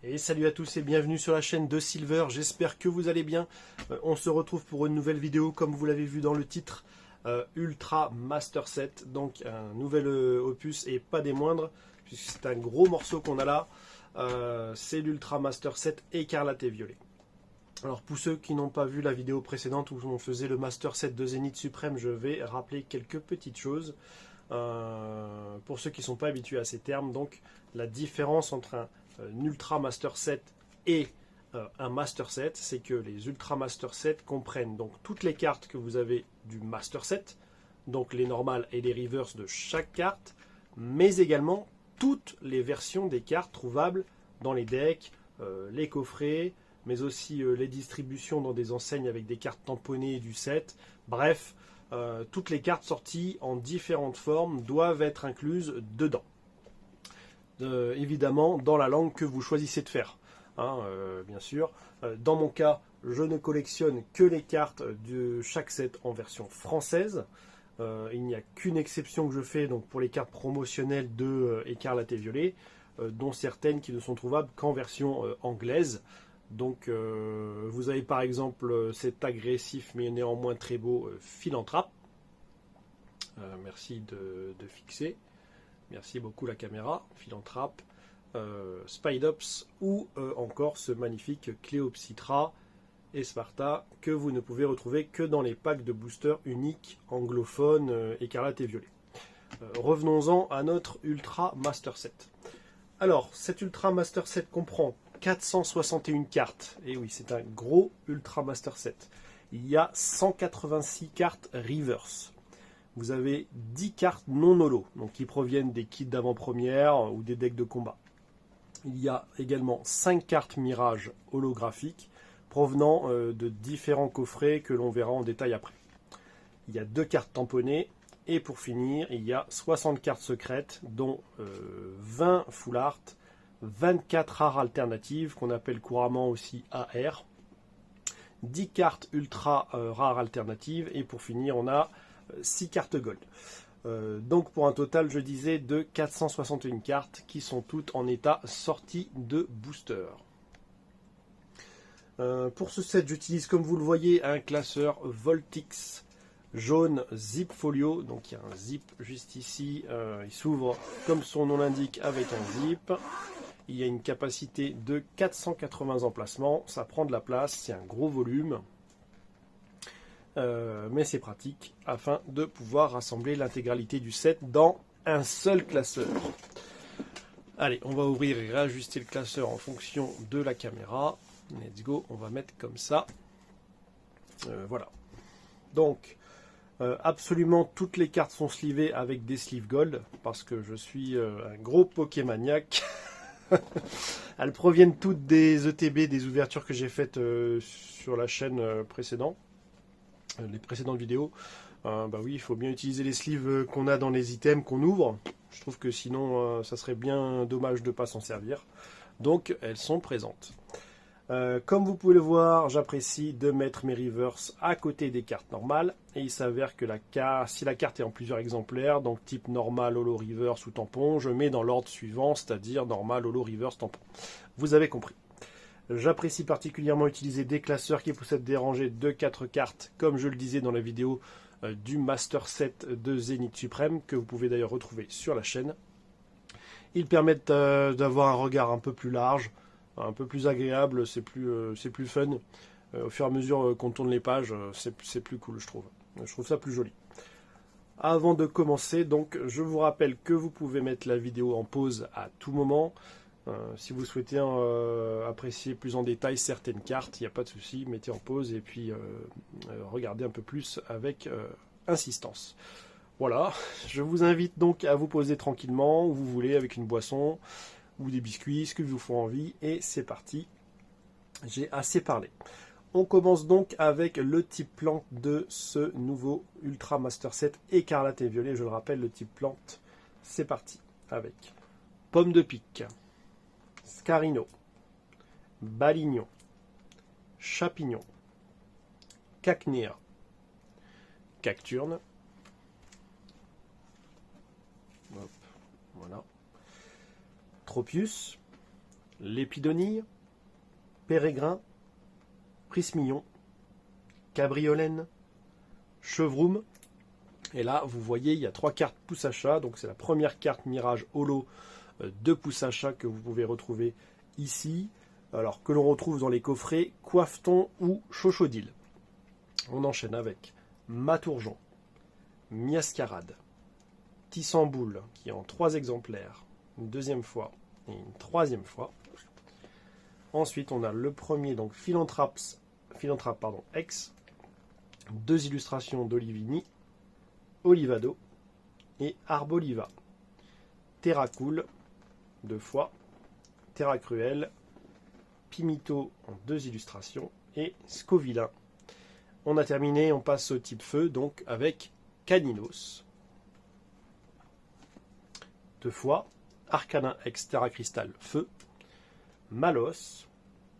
Et salut à tous et bienvenue sur la chaîne de Silver, j'espère que vous allez bien. On se retrouve pour une nouvelle vidéo comme vous l'avez vu dans le titre, Ultra Master Set, donc un nouvel opus et pas des moindres, puisque c'est un gros morceau qu'on a là, c'est l'Ultra Master Set Écarlate et Violet. Alors pour ceux qui n'ont pas vu la vidéo précédente où on faisait le Master Set de Zénith Suprême, je vais rappeler quelques petites choses. Pour ceux qui ne sont pas habitués à ces termes, donc la différence entre un Ultra Master Set et un Master Set, c'est que les Ultra Master Set comprennent donc toutes les cartes que vous avez du Master Set, donc les normales et les reverse de chaque carte, mais également toutes les versions des cartes trouvables dans les decks, les coffrets, mais aussi les distributions dans des enseignes avec des cartes tamponnées du set. Bref, toutes les cartes sorties en différentes formes doivent être incluses dedans. Évidemment, dans la langue que vous choisissez de faire. Bien sûr. Dans mon cas, je ne collectionne que les cartes de chaque set en version française. Il n'y a qu'une exception que je fais donc pour les cartes promotionnelles de Écarlate et Violet, dont certaines qui ne sont trouvables qu'en version anglaise. Donc vous avez par exemple cet agressif mais néanmoins très beau Philanthrape. Merci de fixer. Merci beaucoup la caméra. Philanthrape, Spidops ou encore ce magnifique Cléopsitra et Sparta que vous ne pouvez retrouver que dans les packs de boosters uniques anglophones Écarlate et Violet. Revenons-en à notre Ultra Master Set. Alors, cet Ultra Master Set comprend 461 cartes. Et oui, c'est un gros Ultra Master Set. Il y a 186 cartes reverse. Vous avez 10 cartes non holo, donc qui proviennent des kits d'avant-première ou des decks de combat. Il y a également 5 cartes Mirage holographiques provenant de différents coffrets que l'on verra en détail après. Il y a 2 cartes tamponnées. Et pour finir, il y a 60 cartes secrètes, dont 20 full art, 24 rares alternatives, qu'on appelle couramment aussi AR, 10 cartes ultra rares alternatives, et pour finir, on a 6 cartes gold. Donc pour un total, je disais, de 461 cartes, qui sont toutes en état sortie de booster. Pour ce set, j'utilise, comme vous le voyez, un classeur Voltix jaune zip folio, donc il y a un zip juste ici, il s'ouvre comme son nom l'indique avec un zip, il y a une capacité de 480 emplacements, ça prend de la place, c'est un gros volume, mais c'est pratique afin de pouvoir rassembler l'intégralité du set dans un seul classeur. Allez, on va ouvrir et réajuster le classeur en fonction de la caméra. Let's go, on va mettre comme ça. Voilà. Donc, absolument toutes les cartes sont slivées avec des sleeves gold parce que je suis un gros Pokémaniac. Elles proviennent toutes des ETB, des ouvertures que j'ai faites sur la chaîne précédente, les précédentes vidéos. Bah oui, il faut bien utiliser les sleeves qu'on a dans les items qu'on ouvre. Je trouve que sinon, ça serait bien dommage de ne pas s'en servir. Donc, elles sont présentes. Comme vous pouvez le voir, j'apprécie de mettre mes reverse à côté des cartes normales. Et il s'avère que si la carte est en plusieurs exemplaires, donc type normal, holo, reverse ou tampon, je mets dans l'ordre suivant, c'est-à-dire normal, holo, reverse, tampon. Vous avez compris. J'apprécie particulièrement utiliser des classeurs qui possèdent des rangées de 4 cartes, comme je le disais dans la vidéo du Master Set de Zénith Suprême, que vous pouvez d'ailleurs retrouver sur la chaîne. Ils permettent d'avoir un regard un peu plus large, un peu plus agréable, c'est plus fun. Au fur et à mesure qu'on tourne les pages, c'est plus cool, je trouve. Je trouve ça plus joli. Avant de commencer, donc, je vous rappelle que vous pouvez mettre la vidéo en pause à tout moment. Si vous souhaitez apprécier plus en détail certaines cartes, il n'y a pas de souci, mettez en pause et puis regardez un peu plus avec insistance. Voilà, je vous invite donc à vous poser tranquillement où vous voulez avec une boisson ou des biscuits, ce que vous font envie, et c'est parti. J'ai assez parlé. On commence donc avec le type plante de ce nouveau Ultra Master Set Écarlate et Violet. Je le rappelle, le type plante, c'est parti. Avec Pomme de Pique, Scarino, Balignon, Chapignon, Cacnea, Cacturne, hop, voilà, Tropius, Lépidonille, Pérégrin, Prismillon, Cabriolène, Chevroum. Et là, vous voyez, il y a 3 cartes pouce achat. Donc, c'est la première carte Mirage Holo de pouce achat que vous pouvez retrouver ici. Alors, que l'on retrouve dans les coffrets Coiffeton ou Chochodil. On enchaîne avec Matourjon, Miascarade, Tissamboule, qui est en 3 exemplaires, une deuxième fois et une troisième fois. Ensuite, on a le premier, donc Philanthrape X, 2 illustrations d'Olivini, Olivado et Arboliva. Terra Cool, 2 fois, Terra Cruel, Pimito en 2 illustrations et Scovillain. On a terminé, on passe au type feu, donc avec Caninos. 2 fois, Arcanin X Terra Cristal Feu, Malos,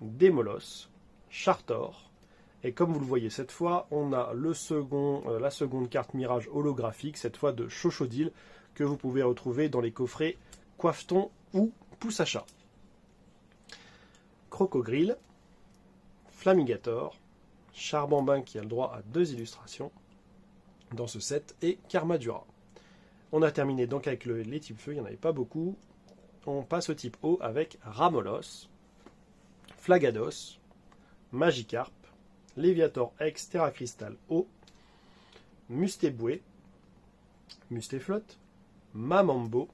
Démolos, Chartor. Et comme vous le voyez cette fois, on a la seconde carte Mirage holographique, cette fois de Chochodil, que vous pouvez retrouver dans les coffrets Coiffeton ou Pouce Achat. Crocogrill, Flamigator, Charbambin qui a le droit à 2 illustrations dans ce set, et Karmadura. On a terminé donc avec les types feu, il n'y en avait pas beaucoup. On passe au type eau avec Ramolos, Flagados, Magikarp, Léviator X Terra Cristal Eau, Mustéboué, Mustéflotte, Mamambo,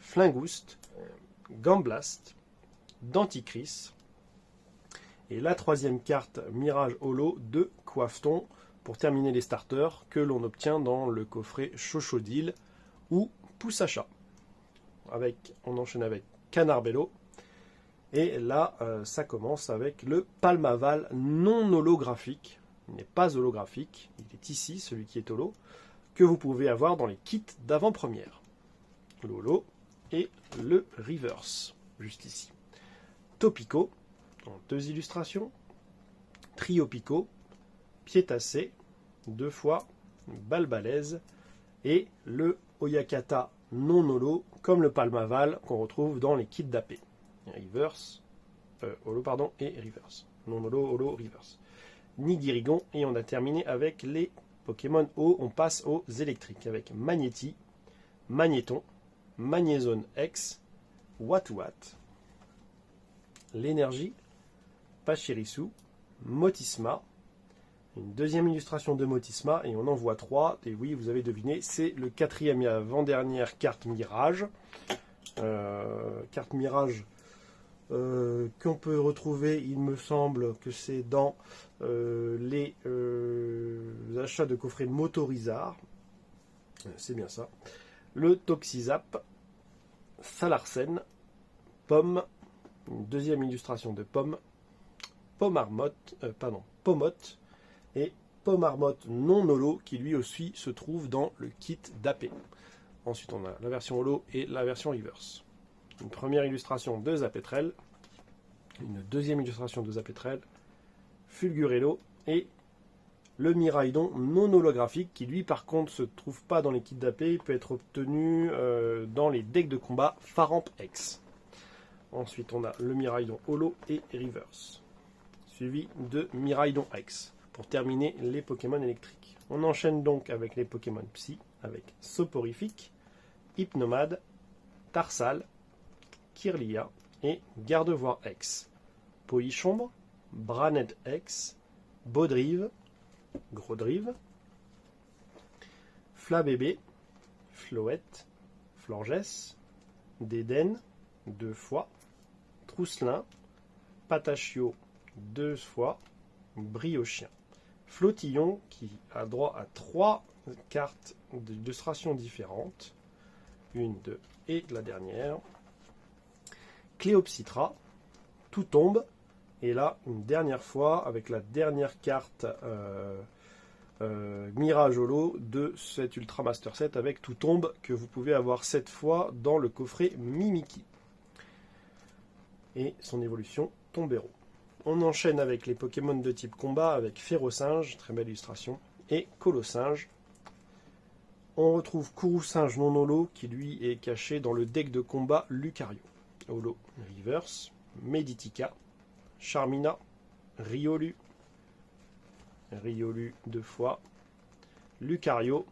Flingouste, Gamblast, Denticris, et la troisième carte Mirage Holo de Coiffeton pour terminer les starters que l'on obtient dans le coffret Chochodil ou Pouce Achat. On enchaîne avec Canarbello. Et là, ça commence avec le Palmaval non holographique. Il n'est pas holographique, il est ici, celui qui est holo, que vous pouvez avoir dans les kits d'avant-première. Le holo et le reverse, juste ici. Topico, en 2 illustrations. Triopico, Piétassé, 2 fois, Balbalaise, et le Oyakata non holo, comme le Palmaval qu'on retrouve dans les kits d'AP. Reverse, holo pardon, et reverse. Non holo, holo, reverse. Nigirigon, et on a terminé avec les Pokémon eau. On passe aux électriques avec Magnéti, Magnéton, Magnézone X, Watouat, l'énergie, Pachirisu, Motisma, une deuxième illustration de Motisma, et on en voit 3, et oui, vous avez deviné, c'est le 4e et avant-dernière carte Mirage. Carte Mirage qu'on peut retrouver, il me semble que c'est dans les achats de coffrets Motorizar. C'est bien ça. Le Toxizap, Salarsen, Pomme, une deuxième illustration de Pomme, Pommarmotte, et Pommarmotte non holo qui lui aussi se trouve dans le kit d'AP. Ensuite on a la version holo et la version reverse. Une première illustration de Zapetrel, une deuxième illustration de Zapetrel, Fulgurello et le Miraidon non holographique qui lui par contre se trouve pas dans les kits d'AP, il peut être obtenu dans les decks de combat Faramp X. Ensuite on a le Miraidon holo et reverse, suivi de Miraidon X pour terminer les Pokémon électriques. On enchaîne donc avec les Pokémon Psy avec Soporifique, Hypnomade, Tarsal, Kirlia et Gardevoir X, Polychombre, Branet X, Baudrive, Grodrive, Flabébé, Floette, Florges, Dédenne, 2 fois, Trousselin, Patachio, 2 fois, Briochien. Flottillon qui a droit à 3 cartes d'illustration différentes. 1, 2 et la dernière. Cléopsitra, tout tombe. Et là, une dernière fois, avec la dernière carte Mirage Holo de cet Ultra Master Set avec tout tombe que vous pouvez avoir 7 fois dans le coffret Mimiki. Et son évolution Tombero. On enchaîne avec les Pokémon de type combat avec Férocinge, très belle illustration, et Colossinge. On retrouve Kourou-Singe non holo qui lui est caché dans le deck de combat Lucario. Holo Reverse, Meditica, Charmina, Riolu, Riolu 2 fois, Lucario,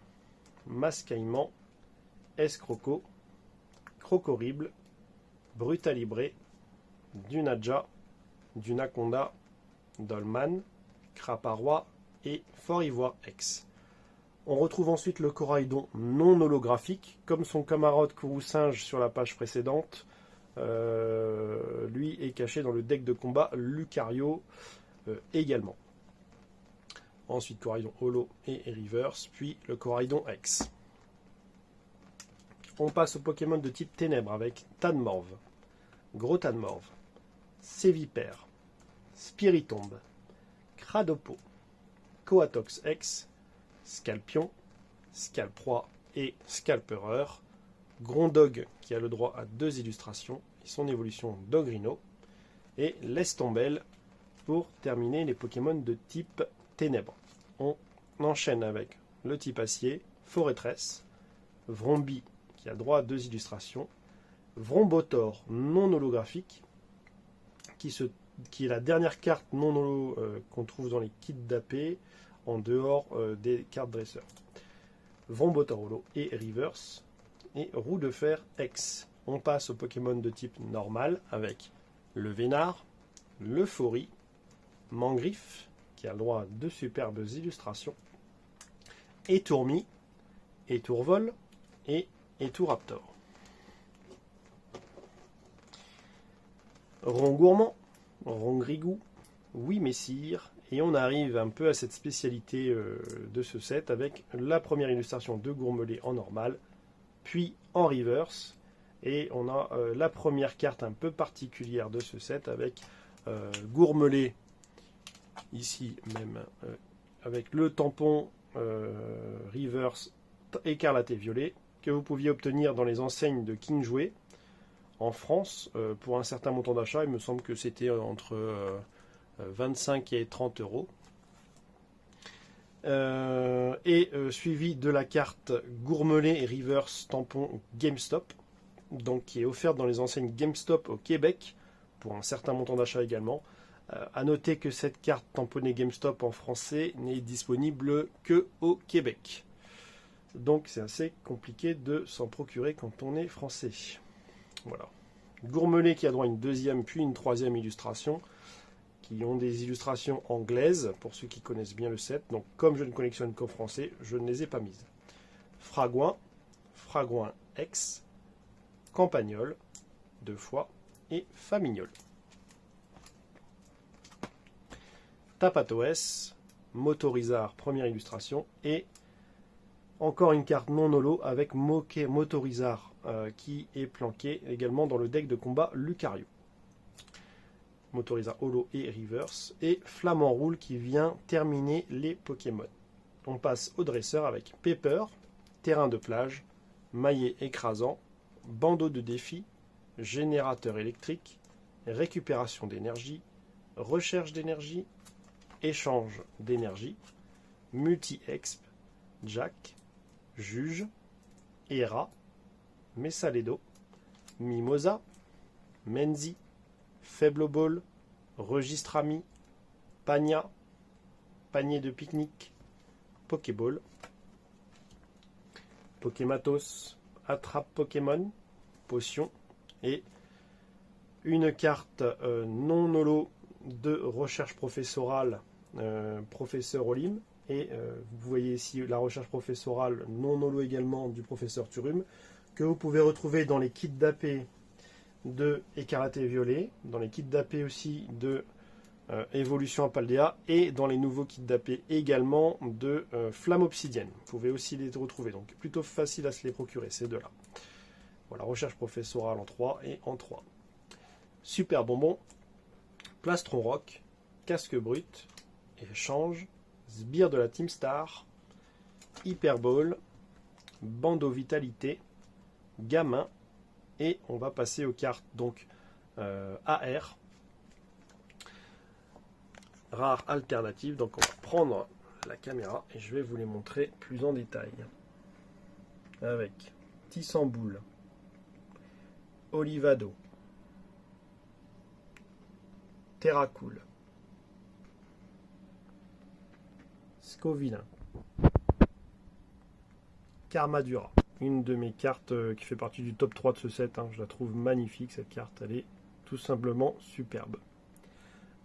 Mascaïman, Escroco, Crocorible, Brutalibré, Dunaja, Dunaconda, Dolman, Craparois et Fort Ivoire X. On retrouve ensuite le Coraidon non holographique, comme son camarade Kourou-Singe sur la page précédente. Lui est caché dans le deck de combat Lucario également. Ensuite Coraidon Holo et Reverse, puis le Coraidon X. On passe au Pokémon de type Ténèbres avec Tadmorve, Gros Tadmorve, Sévipère, Spiritombe, Cradopo, Coatox X, Scalpion, Scalproie et Scalpereur, Grondog qui a le droit à 2 illustrations et son évolution Dogrino, et Lestombelle pour terminer les Pokémon de type Ténèbres. On enchaîne avec le type Acier, Forêtresse, Vrombi qui a droit à 2 illustrations, Vrombotor non holographique qui est la dernière carte non holo qu'on trouve dans les kits d'AP en dehors des cartes dresseurs. Vrombotor holo et Reverse et Roue de Fer X. On passe au Pokémon de type normal avec le Vénard, l'Euphorie, Mangriffe qui a le droit à 2 superbes illustrations, Étourmi, Étourvol et Étouraptor. Rongourmand, Rongrigou, Oui Messire, et on arrive un peu à cette spécialité de ce set avec la première illustration de Gourmelet en normal, puis en reverse, et on a la première carte un peu particulière de ce set avec Gourmelet, ici même, avec le tampon reverse écarlate et violet, que vous pouviez obtenir dans les enseignes de King Jouet en France pour un certain montant d'achat. Il me semble que c'était entre 25 et 30 euros. Suivi de la carte Gourmelet et Reverse tampon GameStop, donc qui est offerte dans les enseignes GameStop au Québec pour un certain montant d'achat également. À noter que cette carte tamponnée GameStop en français n'est disponible que au Québec. Donc c'est assez compliqué de s'en procurer quand on est français. Voilà. Gourmelet qui a droit à une 2e puis une 3e illustration, qui ont des illustrations anglaises, pour ceux qui connaissent bien le set. Donc comme je ne collectionne qu'en français, je ne les ai pas mises. Fragouin, Fragouin X, Campagnol, 2 fois, et Famignol. Tapatoès, Motorizard, première illustration, et encore une carte non holo avec Motorizard qui est planqué également dans le deck de combat Lucario. Motorizard holo et reverse, et Flamand Roule qui vient terminer les Pokémon. On passe au dresseur avec Pepper, Terrain de plage, Maillet écrasant, Bandeau de défi, Générateur électrique, Récupération d'énergie, Recherche d'énergie, Échange d'énergie, Multi-exp, Jack, Juge, Hera, Messaledo, Mimosa, Menzi, Faible Ball, Registre Ami, Pagna, Panier de pique-nique, Pokéball, Pokématos, Attrape Pokémon, Potion, et une carte non holo de recherche professorale, Professeur Olim, et vous voyez ici la recherche professorale non holo également du professeur Turum, que vous pouvez retrouver dans les kits d'AP de Écarlate et Violet, dans les kits d'AP aussi de Évolution à Paldea, et dans les nouveaux kits d'AP également de Flamme Obsidienne. Vous pouvez aussi les retrouver, donc plutôt facile à se les procurer, ces deux-là. Voilà, recherche professorale en 3 et en 3. Super bonbon, Plastron Rock, Casque Brut, Échange, Sbire de la Team Star, Hyperball, Bandeau Vitalité, Gamin, et on va passer aux cartes donc AR, rare alternative. Donc on va prendre la caméra et je vais vous les montrer plus en détail. Avec Tissamboule, Olivado, Terracool, Scovillain, Karmadura, une de mes cartes qui fait partie du top 3 de ce set, hein. Je la trouve magnifique cette carte, elle est tout simplement superbe.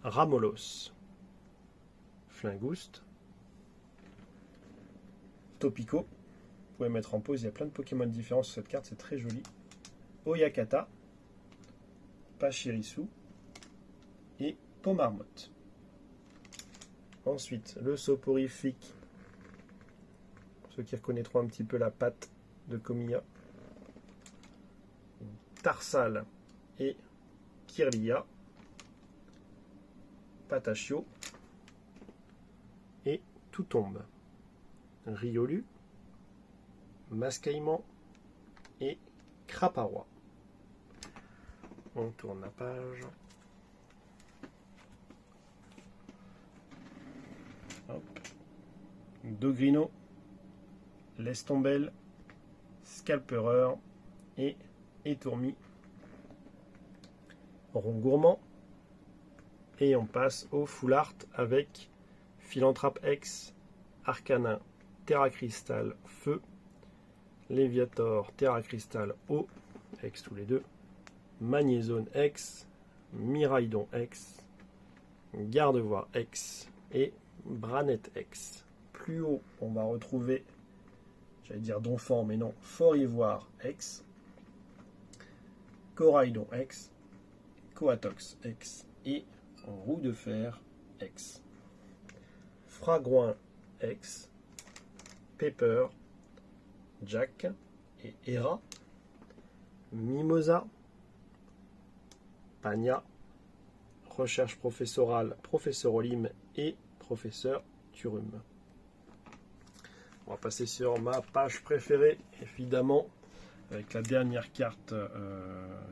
Ramolos, Flingouste, Topico, vous pouvez mettre en pause, il y a plein de Pokémon différents sur cette carte, c'est très joli. Oyakata, Pachirisu et Pomarmotte. Ensuite, le soporifique, ceux qui reconnaîtront un petit peu la patte de Komiya, Tarsal et Kirlia, Patachio et Toutombe, Riolu, Mascaïman et Craparois. On tourne la page. Hop. Dogrino, Lestombel, Scalperer et Étourmi. Rongourmand. Et on passe au Full Art avec Philanthrape X, Arcanin, Terra Cristal, Feu, Léviator, Terra Cristal, Eau, X tous les deux, Magnézone X, Miraidon X, Gardevoir X et Branette X. Plus haut, on va retrouver, j'allais dire Donphan, mais non, Fort Ivoire X, Coraidon X, Coatox X et Roue de Fer X. Fragouin X, Pepper, Jack et Hera, Mimosa, Pagna, Recherche professorale, Professeur Olim et Professeur Turum. On va passer sur ma page préférée, évidemment, avec la dernière carte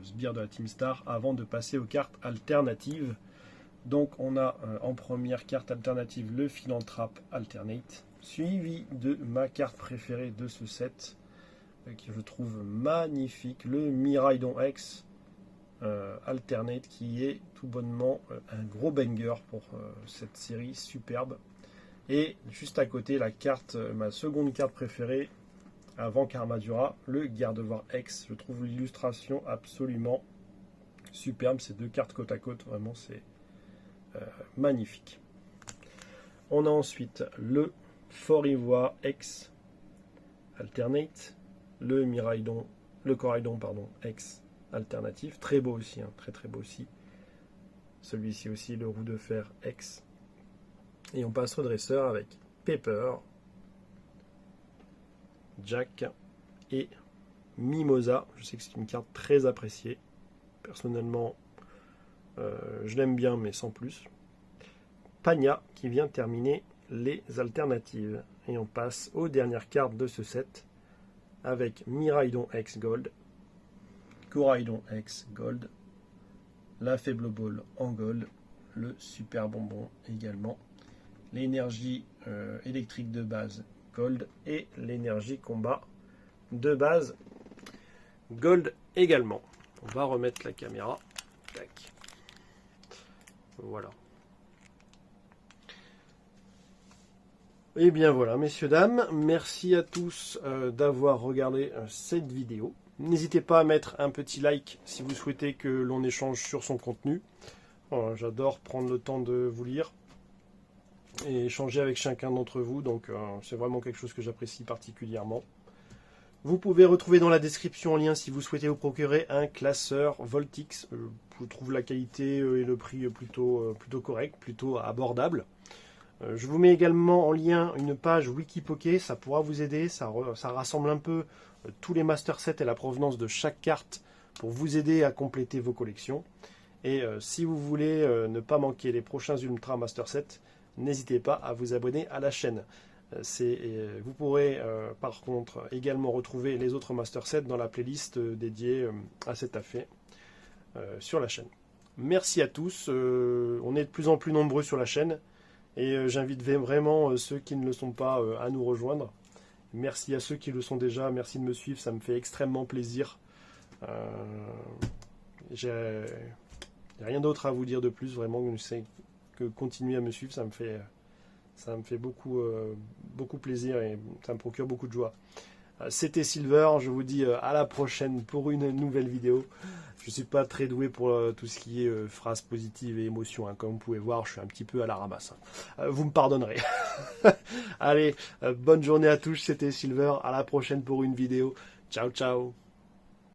sbire de la Team Star, avant de passer aux cartes alternatives. Donc on a en première carte alternative le Philanthrape Alternate, suivi de ma carte préférée de ce set, qui je trouve magnifique, le Miraidon X Alternate, qui est tout bonnement un gros banger pour cette série superbe. Et juste à côté, la carte, ma seconde carte préférée, avant Karmadura, le Gardevoir X. Je trouve l'illustration absolument superbe, ces deux cartes côte à côte, vraiment c'est magnifique. On a ensuite le Fort Ivoire X Alternate, le Miraidon, le Coraidon pardon, X Alternatif, très beau aussi, hein, très très beau aussi. Celui-ci aussi, le Roue de Fer X. Et on passe au dresseur avec Pepper, Jack et Mimosa. Je sais que c'est une carte très appréciée. Personnellement, je l'aime bien, mais sans plus. Pagna qui vient terminer les alternatives. Et on passe aux dernières cartes de ce set avec Miraidon X Gold, Coraidon X Gold, la Faible Ball en Gold, le Super Bonbon également, l'énergie électrique de base Gold et l'énergie combat de base Gold également. On va remettre la caméra. Tac. Voilà. Et bien voilà, messieurs, dames, merci à tous d'avoir regardé cette vidéo. N'hésitez pas à mettre un petit like si vous souhaitez que l'on échange sur son contenu. J'adore prendre le temps de vous lire et échanger avec chacun d'entre vous, donc c'est vraiment quelque chose que j'apprécie particulièrement. Vous pouvez retrouver dans la description en lien si vous souhaitez vous procurer un classeur Voltix. Je trouve la qualité et le prix plutôt correct, plutôt abordable. Je vous mets également en lien une page Wikipoké, ça pourra vous aider, ça rassemble un peu tous les master sets et la provenance de chaque carte pour vous aider à compléter vos collections. Et si vous voulez ne pas manquer les prochains Ultra Master Sets, n'hésitez pas à vous abonner à la chaîne. Vous pourrez par contre également retrouver les autres Master Sets dans la playlist dédiée à cet affaire sur la chaîne. Merci à tous, on est de plus en plus nombreux sur la chaîne. Et j'invite vraiment ceux qui ne le sont pas à nous rejoindre. Merci à ceux qui le sont déjà, merci de me suivre, ça me fait extrêmement plaisir. J'ai Rien d'autre à vous dire de plus, vraiment, c'est que continuer à me suivre, ça me fait beaucoup, beaucoup plaisir et ça me procure beaucoup de joie. C'était Silver, je vous dis à la prochaine pour une nouvelle vidéo. Je ne suis pas très doué pour tout ce qui est phrases positives et émotions, hein. Comme vous pouvez voir, je suis un petit peu à la ramasse, hein. Vous me pardonnerez. Allez, bonne journée à tous, c'était Silver, à la prochaine pour une vidéo. Ciao, ciao.